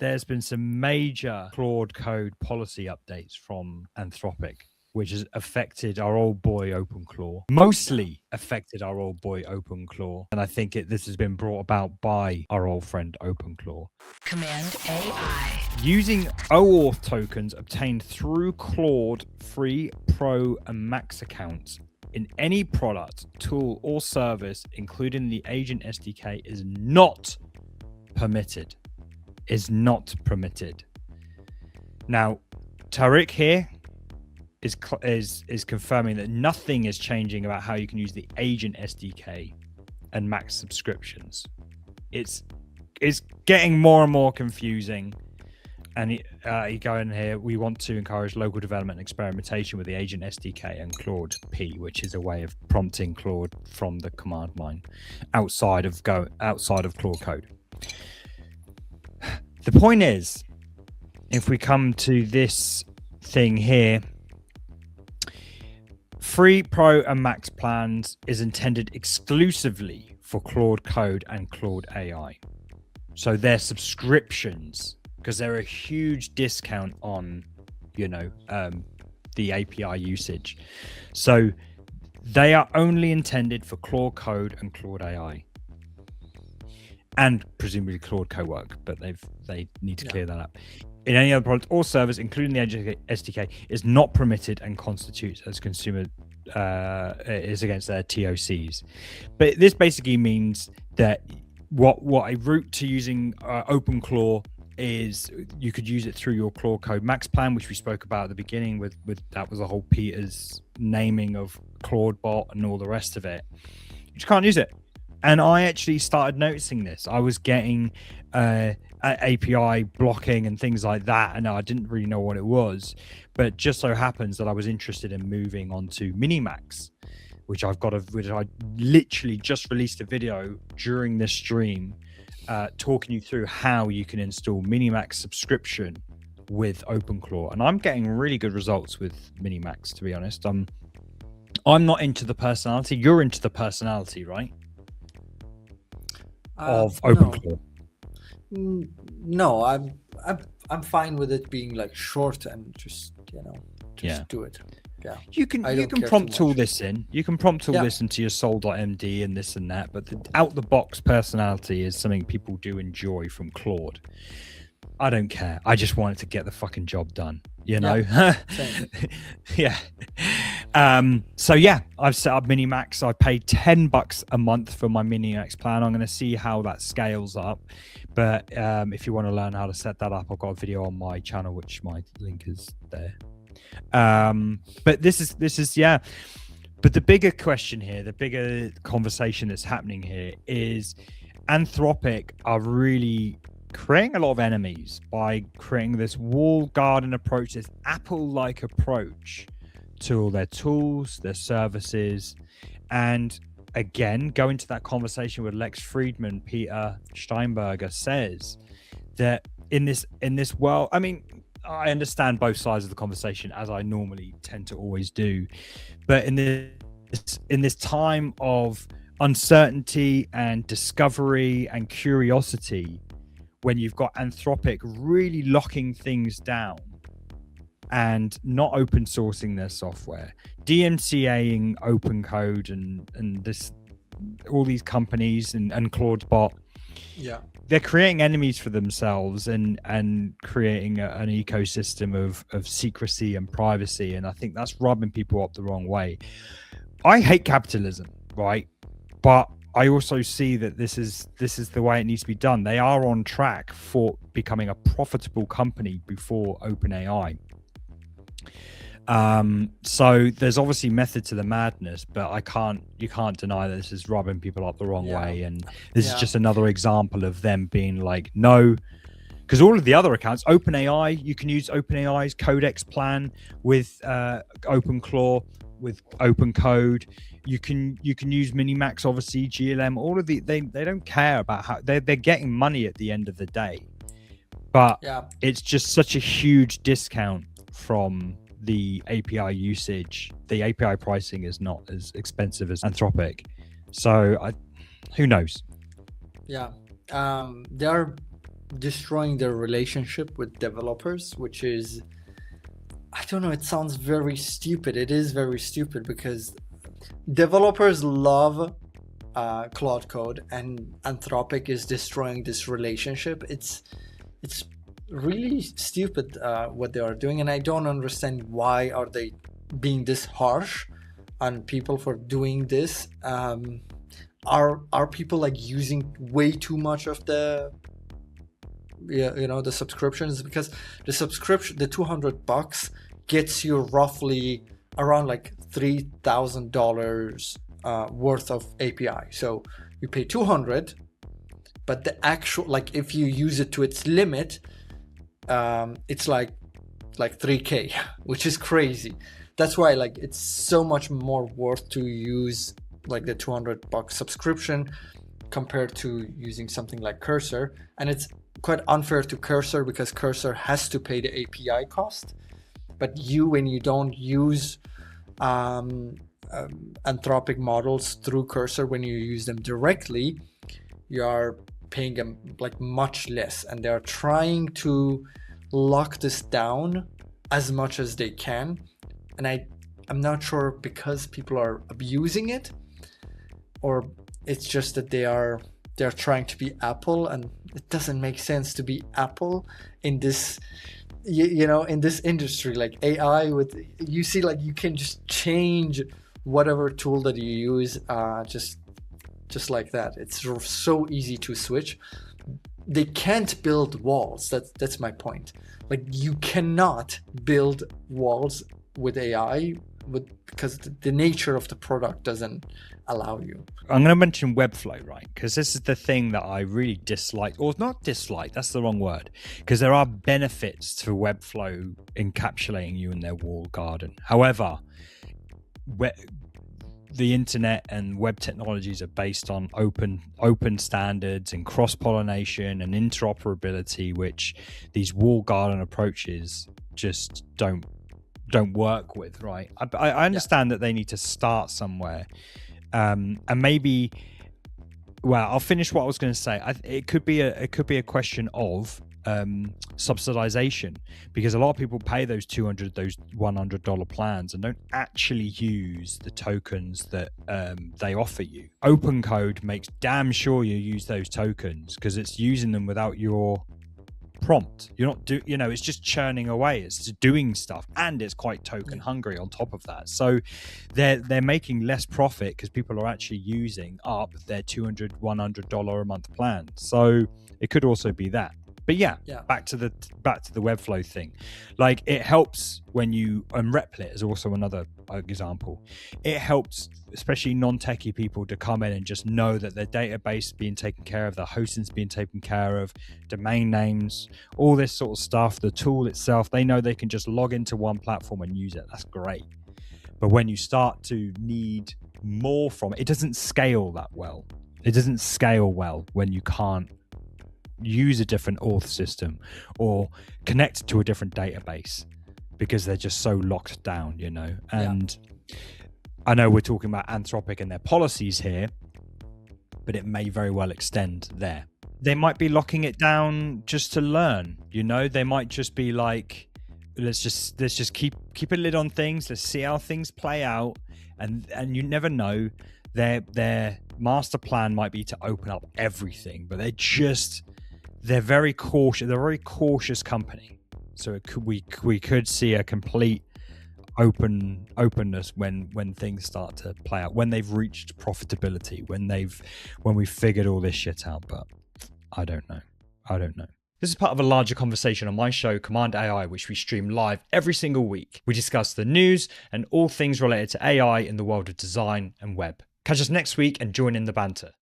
there's been some major Claude code policy updates from Anthropic, which has affected our old boy OpenClaw, mostly affected our old boy OpenClaw. And I think this has been brought about by our old friend OpenClaw. Cmd AI. Using OAuth tokens obtained through Claude free Pro and Max accounts in any product, tool, or service, including the Agent SDK, is not permitted. Is not permitted. Now, Tariq here is confirming that nothing is changing about how you can use the Agent SDK and Max subscriptions. It's getting more and more confusing. And you go in here, we want to encourage local development and experimentation with the Agent SDK and Claude P, which is a way of prompting Claude from the command line outside of Claude code. The point is, if we come to this thing here, free Pro and Max plans is intended exclusively for Claude Code and Claude AI. So they're subscriptions, because they're a huge discount on, the API usage. So they are only intended for Claude Code and Claude AI. And presumably Claude Cowork, but they need to clear that up. In any other product or service, including the Agent SDK, is not permitted and constitutes as consumer is against their TOCs. But this basically means that what a route to using OpenClaw is, you could use it through your Claude Code Max plan, which we spoke about at the beginning with that was the whole Peter's naming of Claude bot and all the rest of it. You just can't use it. And I actually started noticing this. I was getting API blocking and things like that, and I didn't really know what it was. But it just so happens that I was interested in moving on to Minimax, which I literally just released a video during this stream talking you through how you can install Minimax subscription with OpenClaw. And I'm getting really good results with Minimax, to be honest. I'm not into the personality. You're into the personality, right? Of OpenClaw. No, I'm fine with it being like short and just do it. Yeah, you can prompt all this in. You can prompt all this into your soul.md and this and that, but the out the box personality is something people do enjoy from Claude. I don't care. I just wanted to get the fucking job done, Yeah. So yeah, I've set up Minimax. I paid $10 a month for my Minimax plan. I'm going to see how that scales up. But if you want to learn how to set that up, I've got a video on my channel, which my link is there. But this is but the bigger question here, the bigger conversation that's happening here is Anthropic are really creating a lot of enemies by creating this walled garden approach, this Apple-like approach to all their tools, their services. And again, going to that conversation with Lex Friedman, Peter Steinberger says that in this world, I mean, I understand both sides of the conversation, as I normally tend to always do, but in this time of uncertainty and discovery and curiosity, when you've got Anthropic really locking things down and not open sourcing their software, DMCAing open code and this, all these companies and Claude bot, they're creating enemies for themselves and creating an ecosystem of secrecy and privacy. And I think that's rubbing people up the wrong way. I hate capitalism, right? But I also see that this is the way it needs to be done. They are on track for becoming a profitable company before OpenAI. So there's obviously method to the madness, but you can't deny that this is rubbing people up the wrong way. And this is just another example of them being like, no, because all of the other accounts, OpenAI, you can use OpenAI's Codex plan with OpenClaw, with open code. You can use Minimax, obviously, GLM, all of they don't care about how they're getting money at the end of the day. But it's just such a huge discount from the API usage. The API pricing is not as expensive as Anthropic. So who knows? Yeah. They are destroying their relationship with developers, which is, I don't know, it sounds very stupid. It is very stupid because developers love Claude code, and Anthropic is destroying this relationship. It's really stupid what they are doing, and I don't understand why are they being this harsh on people for doing this. Are people like using way too much of the the subscriptions? Because the subscription, the $200 gets you roughly around like $3,000 worth of API. So you pay 200, but the actual, like if you use it to its limit, it's like 3K, which is crazy. That's why like it's so much more worth to use like the $200 subscription compared to using something like Cursor. And it's quite unfair to Cursor because Cursor has to pay the API cost, but when you don't use Anthropic models through Cursor, when you use them directly, you are paying them like much less, and they're trying to lock this down as much as they can. And I'm not sure because people are abusing it, or it's just that they're trying to be Apple, and it doesn't make sense to be Apple in this in this industry. Like AI, with you see, like you can just change whatever tool that you use just like that. It's so easy to switch. They can't build walls. That's my point. Like you cannot build walls with AI because the nature of the product doesn't allow you. I'm going to mention Webflow, right? Because this is the thing that I really dislike, or not dislike, that's the wrong word, because there are benefits to Webflow encapsulating you in their walled garden. However, the internet and web technologies are based on open standards and cross-pollination and interoperability, which these walled garden approaches just don't work with, right? I understand that they need to start somewhere, and maybe, well, I'll finish what I was going to say. It could be a question of subsidization, because a lot of people pay those $100 plans and don't actually use the tokens that they offer you. OpenCode makes damn sure you use those tokens because it's using them without your prompt. You're not it's just churning away, it's just doing stuff, and it's quite token hungry on top of that. So they're making less profit because people are actually using up their $100 a month plan. So it could also be that. But back to the Webflow thing. Like it helps when you, and Replit is also another example. It helps especially non-techie people to come in and just know that their database is being taken care of, their hosting's being taken care of, domain names, all this sort of stuff, the tool itself, they know they can just log into one platform and use it. That's great. But when you start to need more from it, it doesn't scale that well. It doesn't scale well when you can't use a different auth system or connect to a different database because they're just so locked down, and I know we're talking about Anthropic and their policies here, but it may very well extend there. They might be locking it down just to learn, they might just be like, let's just keep a lid on things, let's see how things play out, and you never know, their master plan might be to open up everything, but they're very cautious. They're a very cautious company, so we could see a complete openness when things start to play out, when they've reached profitability, when we've figured all this shit out. But I don't know. This is part of a larger conversation on my show, Cmd+AI, which we stream live every single week. We discuss the news and all things related to AI in the world of design and web. Catch us next week and join in the banter.